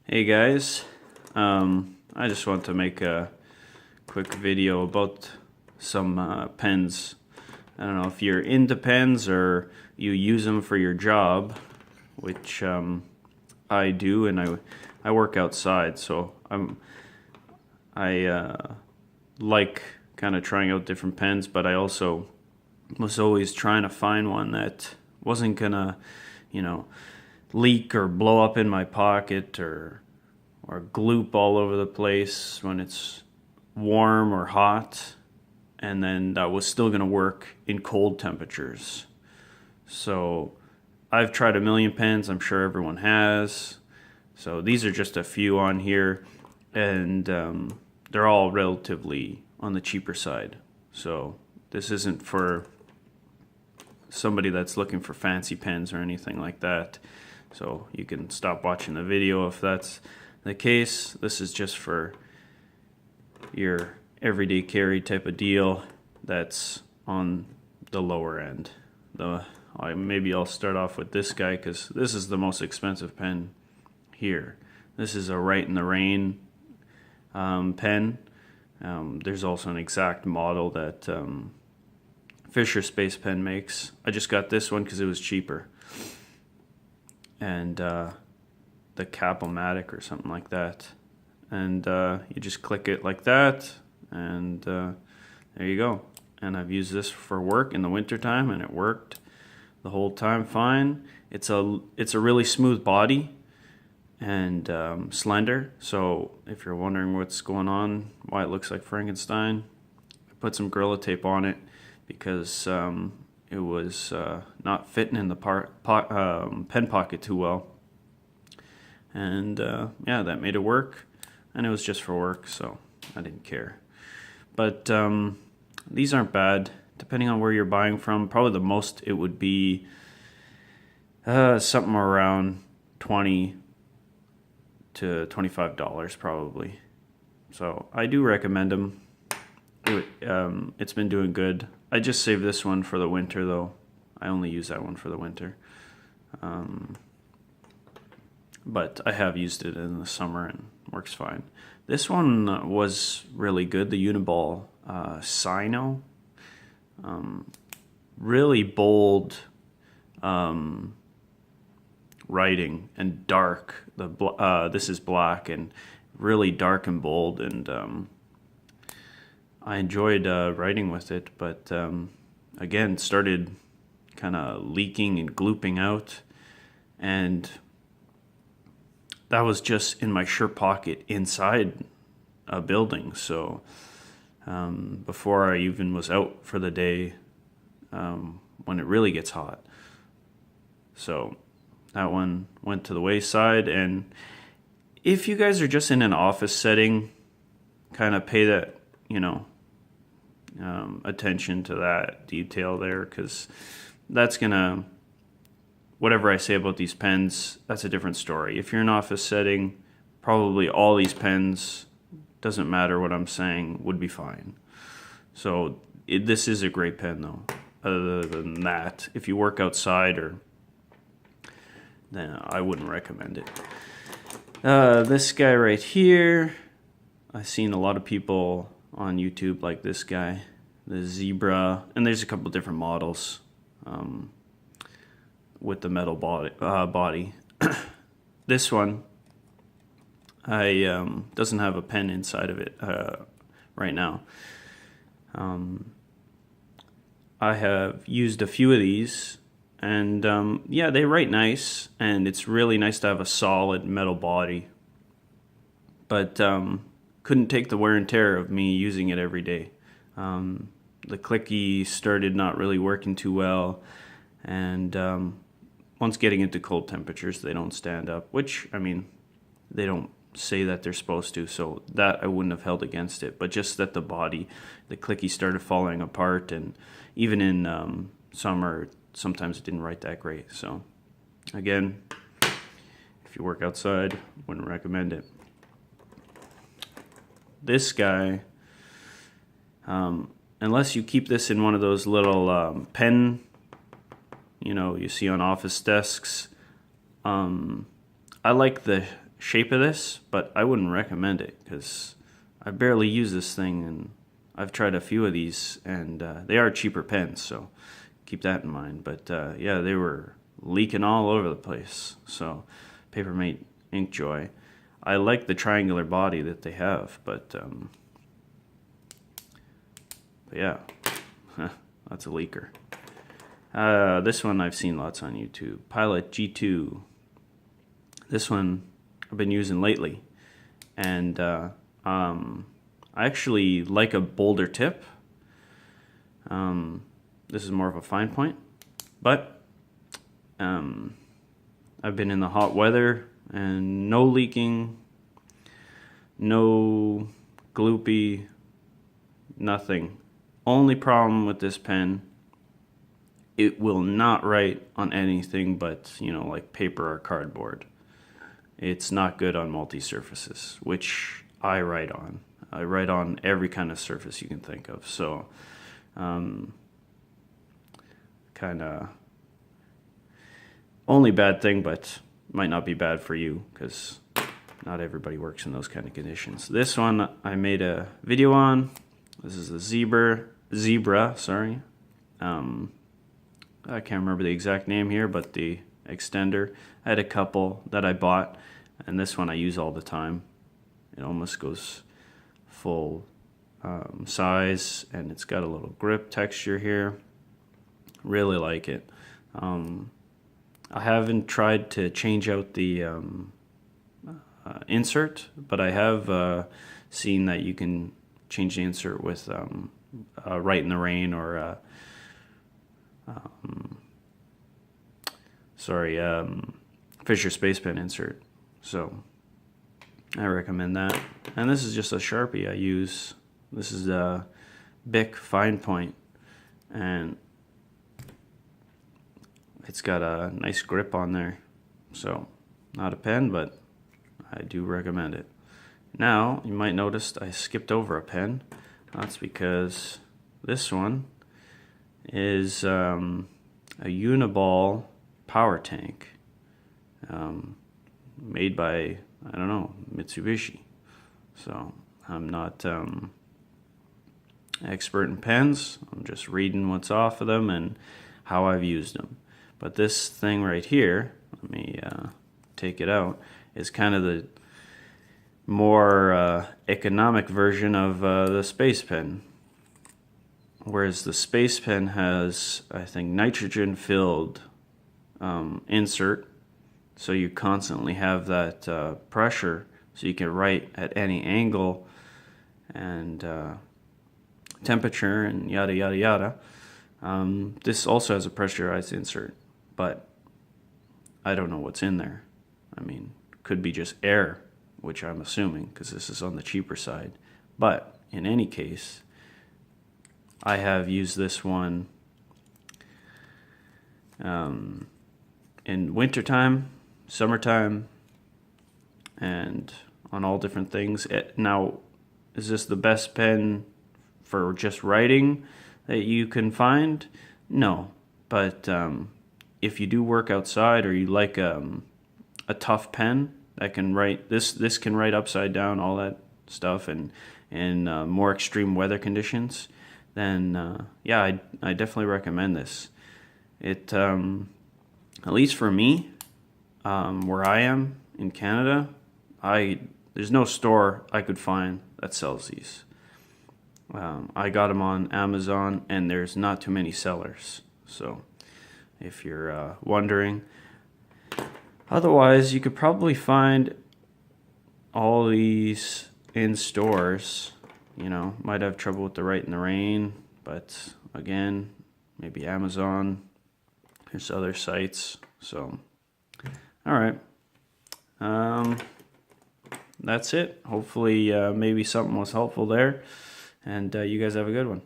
Hey guys, I just want to make a quick video about some pens. I don't know if you're into pens or you use them for your job, which I do, and I work outside, so I like kind of trying out different pens, but I also was always trying to find one that wasn't gonna, you know, leak or blow up in my pocket or gloop all over the place when it's warm or hot, and then that was still going to work in cold temperatures. So I've tried a million pens, I'm sure everyone has. So these are just a few on here, and they're all relatively on the cheaper side. So this isn't for somebody that's looking for fancy pens or anything like that. So you can stop watching the video if that's the case. This is just for your everyday carry type of deal that's on the lower end. Maybe I'll start off with this guy because this is the most expensive pen here. This is a Rite in the Rain pen. There's also an exact model that Fisher Space Pen makes. I just got this one because it was cheaper. And the Cap-O-Matic or something like that. And you just click it like that, and there you go. And I've used this for work in the wintertime, and it worked the whole time fine. It's a really smooth body and slender. So if you're wondering what's going on, why it looks like Frankenstein, I put some Gorilla Tape on it because it was not fitting in the pen pocket too well. And yeah, that made it work. And it was just for work, so I didn't care. But these aren't bad. Depending on where you're buying from, probably the most it would be something around $20 to $25 probably. So I do recommend them. It's been doing good. I just saved this one for the winter though. I only use that one for the winter. But I have used it in the summer and works fine. This one was really good, the Uniball Sino. Really bold writing and dark. This is black and really dark and bold, and I enjoyed writing with it, but again, started kind of leaking and glooping out, and that was just in my shirt pocket inside a building. So before I even was out for the day, when it really gets hot. So that one went to the wayside. And if you guys are just in an office setting, kind of pay that, attention to that detail there, because that's gonna, whatever I say about these pens, that's a different story. If you're in an office setting, probably all these pens, doesn't matter what I'm saying, would be fine. So this is a great pen though. Other than that, if you work outside, then I wouldn't recommend it. This guy right here, I've seen a lot of people on YouTube like this guy, the Zebra, and there's a couple different models with the metal body. This one, doesn't have a pen inside of it right now. I have used a few of these, and yeah, they write nice, and it's really nice to have a solid metal body. But couldn't take the wear and tear of me using it every day. The clicky started not really working too well, and once getting into cold temperatures, they don't stand up, which, I mean, they don't say that they're supposed to, so that I wouldn't have held against it, but just that the clicky started falling apart, and even in summer, sometimes it didn't write that great. So again, if you work outside, wouldn't recommend it. This guy, unless you keep this in one of those little pen, you see on office desks, I like the shape of this, but I wouldn't recommend it because I barely use this thing, and I've tried a few of these, and they are cheaper pens, so keep that in mind. But yeah, they were leaking all over the place. So Papermate Inkjoy. I like the triangular body that they have, but yeah, that's a leaker. This one I've seen lots on YouTube. Pilot G2. This one I've been using lately, and I actually like a bolder tip. This is more of a fine point, but I've been in the hot weather and no leaking, no gloopy, nothing. Only problem with this pen, it will not write on anything but, you know, like paper or cardboard. It's not good on multi-surfaces, which I write on. I write on every kind of surface you can think of. So, kind of only bad thing, but might not be bad for you because not everybody works in those kind of conditions. This one I made a video on. This is the Zebra, sorry. I can't remember the exact name here, but the extender. I had a couple that I bought, and this one I use all the time. It almost goes full size, and it's got a little grip texture here. Really like it. I haven't tried to change out the insert, but I have seen that you can change the insert with Write in the Rain or Fisher Space Pen insert. So I recommend that. And this is just a Sharpie I use. This is a Bic Fine Point, and it's got a nice grip on there. So not a pen, but I do recommend it. Now you might notice I skipped over a pen. That's because this one is a Uniball power tank, made by, I don't know, Mitsubishi. So I'm not expert in pens. I'm just reading what's off of them and how I've used them. But this thing right here, let me take it out, is kind of the more economic version of the Space Pen. Whereas the Space Pen has, I think, nitrogen-filled insert, so you constantly have that pressure, so you can write at any angle and temperature and yada yada yada. This also has a pressurized insert, but I don't know what's in there. I mean, could be just air, which I'm assuming because this is on the cheaper side. But in any case, I have used this one in wintertime, summertime, and on all different things. Now, is this the best pen for just writing that you can find? No, but if you do work outside, or you like a tough pen that can write, this can write upside down, all that stuff, and in more extreme weather conditions, then yeah, I definitely recommend this. It at least for me, where I am in Canada, there's no store I could find that sells these. I got them on Amazon, and there's not too many sellers. So if you're wondering, otherwise you could probably find all these in stores. You know, might have trouble with the Write in the Rain, but again, maybe Amazon. There's other sites. So, all right. That's it. Hopefully, maybe something was helpful there. And you guys have a good one.